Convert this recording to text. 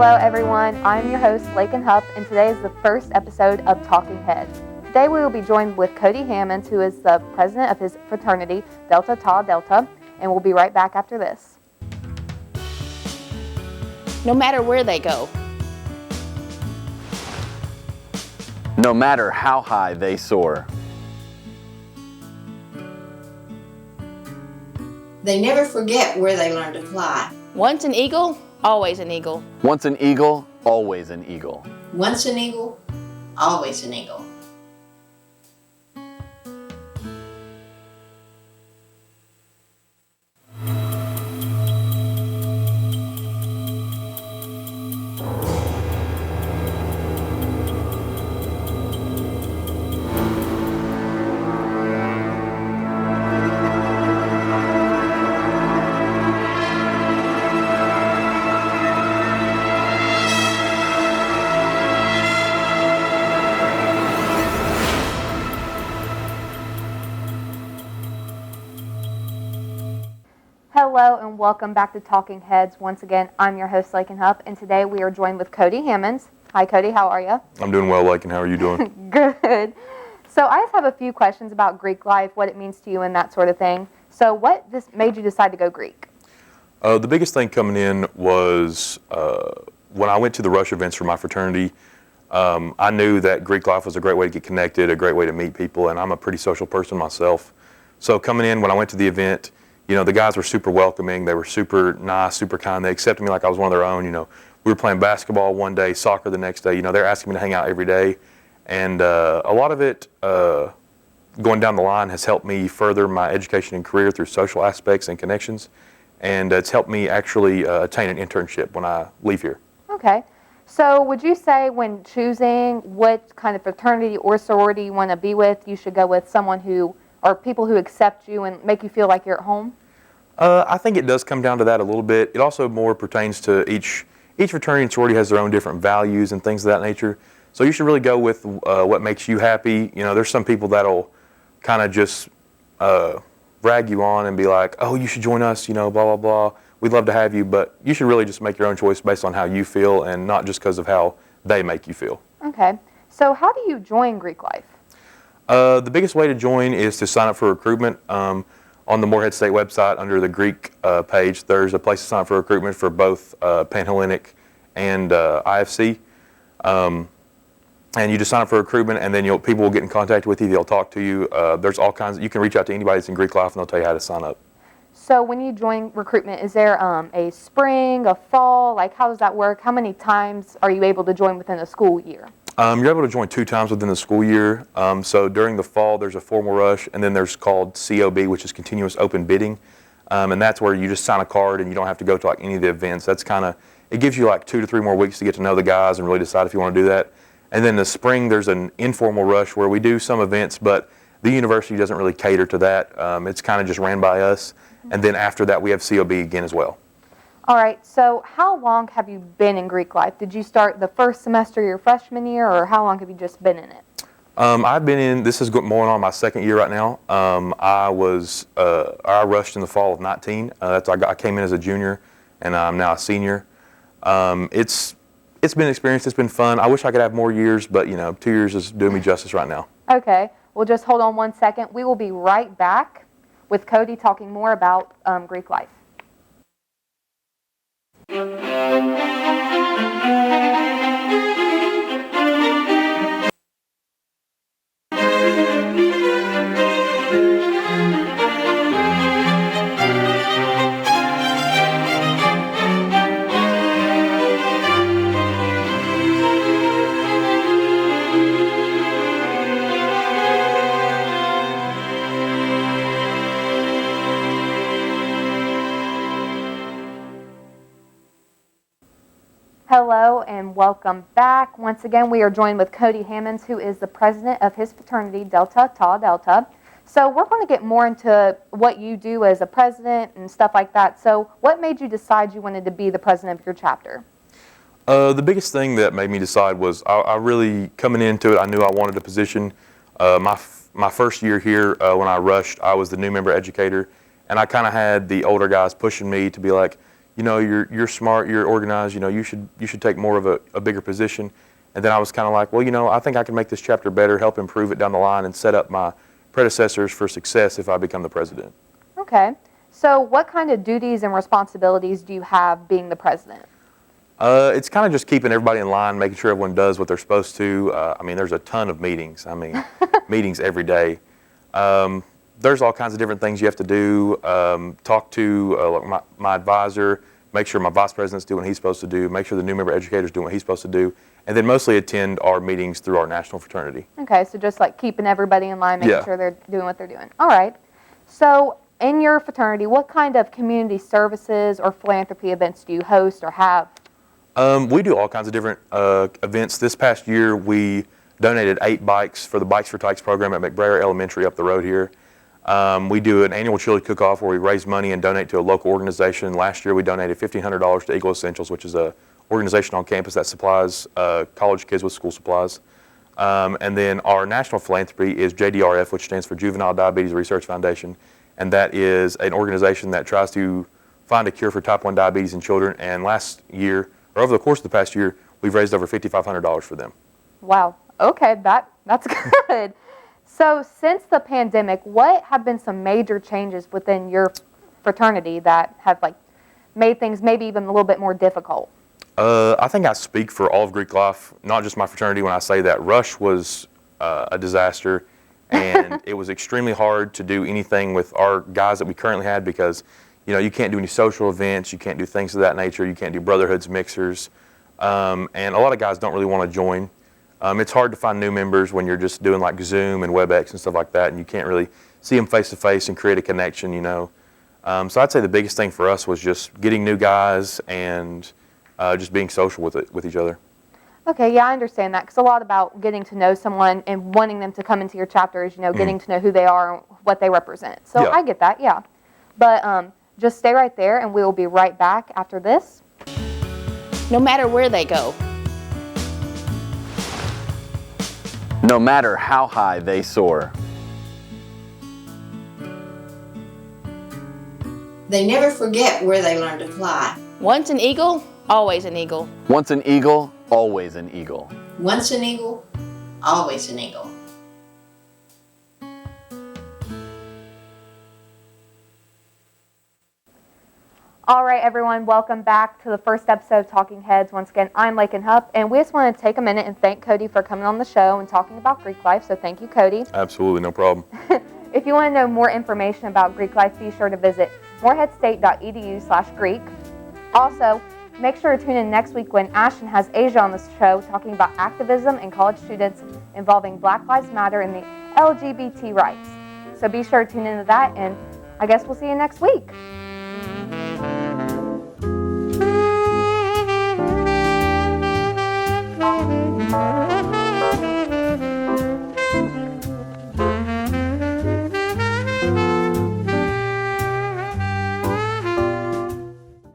Hello everyone, I'm your host Lakin Hupp, and today is the first episode of Talking Heads. Today we will be joined with Cody Hammonds, who is the president of his fraternity, Delta Tau Delta, and we'll be right back after this. No matter where they go. No matter how high they soar. They never forget where they learned to fly. Once an eagle, always an eagle. Once an eagle, always an eagle. Once an eagle, always an eagle. Hello and welcome back to Talking Heads. Once again, I'm your host Lakin Hupp, and today we are joined with Cody Hammonds. Hi Cody, how are you? I'm doing well, Lakin. How are you doing? Good. So I just have a few questions about Greek life, what it means to you and that sort of thing. So what made you decide to go Greek? The biggest thing coming in was when I went to the Rush events for my fraternity, I knew that Greek life was a great way to get connected, a great way to meet people, and I'm a pretty social person myself. So coming in, when I went to the event, you know, the guys were super welcoming. They were super nice, super kind. They accepted me like I was one of their own. You know, we were playing basketball one day, soccer the next day. You know, they're asking me to hang out every day. And a lot of it, going down the line, has helped me further my education and career through social aspects and connections. And it's helped me actually attain an internship when I leave here. Okay. So would you say when choosing what kind of fraternity or sorority you want to be with, you should go with someone who, or people who accept you and make you feel like you're at home? I think it does come down to that a little bit. It also more pertains to each fraternity and sorority has their own different values and things of that nature. So you should really go with what makes you happy. You know, there's some people that'll kind of just brag you on and be like, oh, you should join us, you know, blah, blah, blah. We'd love to have you. But you should really just make your own choice based on how you feel and not just because of how they make you feel. Okay. So how do you join Greek life? The biggest way to join is to sign up for recruitment. On the Morehead State website, under the Greek page, there's a place to sign up for recruitment for both Panhellenic and IFC. And you just sign up for recruitment, and then people will get in contact with you. They'll talk to you. There's all kinds. You can reach out to anybody that's in Greek life, and they'll tell you how to sign up. So when you join recruitment, is there a spring, a fall? Like, how does that work? How many times are you able to join within a school year? You're able to join 2 times within the school year. So during the fall, there's a formal rush, and then there's called COB, which is continuous open bidding. And that's where you just sign a card and you don't have to go to like any of the events. That's kind of, it gives you like 2 to 3 more weeks to get to know the guys and really decide if you want to do that. And then in the spring, there's an informal rush where we do some events, but the university doesn't really cater to that. It's kind of just ran by us. And then after that, we have COB again as well. All right, so how long have you been in Greek life? Did you start the first semester your freshman year, or how long have you just been in it? I've been in, this is going on my second year right now. I rushed in the fall of 19. I came in as a junior, and I'm now a senior. It's been an experience, it's been fun. I wish I could have more years, but you know, 2 years is doing me justice right now. Okay, well just hold on 1 second. We will be right back with Cody talking more about Greek life. Hello and welcome back. Once again, we are joined with Cody Hammonds, who is the president of his fraternity, Delta Tau Delta. So we're going to get more into what you do as a president and stuff like that. So what made you decide you wanted to be the president of your chapter? The biggest thing that made me decide was I really, coming into it, I knew I wanted a position. My first year here, when I rushed, I was the new member educator, and I kind of had the older guys pushing me to be like, you're smart, you're organized, you should take more of a bigger position. And then I was kind of like, well, I think I can make this chapter better, help improve it down the line, and set up my predecessors for success if I become the president. Okay. So what kind of duties and responsibilities do you have being the president? It's kind of just keeping everybody in line, making sure everyone does what they're supposed to. There's a ton of meetings. Meetings every day. There's all kinds of different things you have to do. Talk to my advisor, make sure my vice president's doing what he's supposed to do, make sure the new member educator's doing what he's supposed to do, and then mostly attend our meetings through our national fraternity. Okay, so just like keeping everybody in line, making Yeah. sure they're doing what they're doing. All right. So in your fraternity, what kind of community services or philanthropy events do you host or have? We do all kinds of different events. This past year, we donated 8 bikes for the Bikes for Tykes program at McBrayer Elementary up the road here. We do an annual chili cook-off where we raise money and donate to a local organization. Last year, we donated $1,500 to Eagle Essentials, which is an organization on campus that supplies college kids with school supplies. And then our national philanthropy is JDRF, which stands for Juvenile Diabetes Research Foundation. And that is an organization that tries to find a cure for type 1 diabetes in children. And last year, or over the course of the past year, we've raised over $5,500 for them. Wow. Okay, that's good. So since the pandemic, what have been some major changes within your fraternity that have made things maybe even a little bit more difficult? I think I speak for all of Greek life, not just my fraternity, when I say that Rush was a disaster, and it was extremely hard to do anything with our guys that we currently had because, you can't do any social events, you can't do things of that nature, you can't do brotherhoods, mixers, and a lot of guys don't really want to join. It's hard to find new members when you're just doing like Zoom and WebEx and stuff like that, and you can't really see them face to face and create a connection, So I'd say the biggest thing for us was just getting new guys and just being social with each other. Okay, yeah, I understand that because a lot about getting to know someone and wanting them to come into your chapter is, getting to know who they are and what they represent. So Yeah. I get that, yeah. But just stay right there and we will be right back after this. No matter where they go. No matter how high they soar. They never forget where they learned to fly. Once an eagle, always an eagle. Once an eagle, always an eagle. Once an eagle, always an eagle. All right, everyone, welcome back to the first episode of Talking Heads. Once again, I'm Lakin Hupp, and we just want to take a minute and thank Cody for coming on the show and talking about Greek life, so thank you, Cody. Absolutely, no problem. If you want to know more information about Greek life, be sure to visit moreheadstate.edu/Greek. Also, make sure to tune in next week when Ashton has Asia on the show talking about activism and college students involving Black Lives Matter and the LGBT rights. So be sure to tune into that, and I guess we'll see you next week.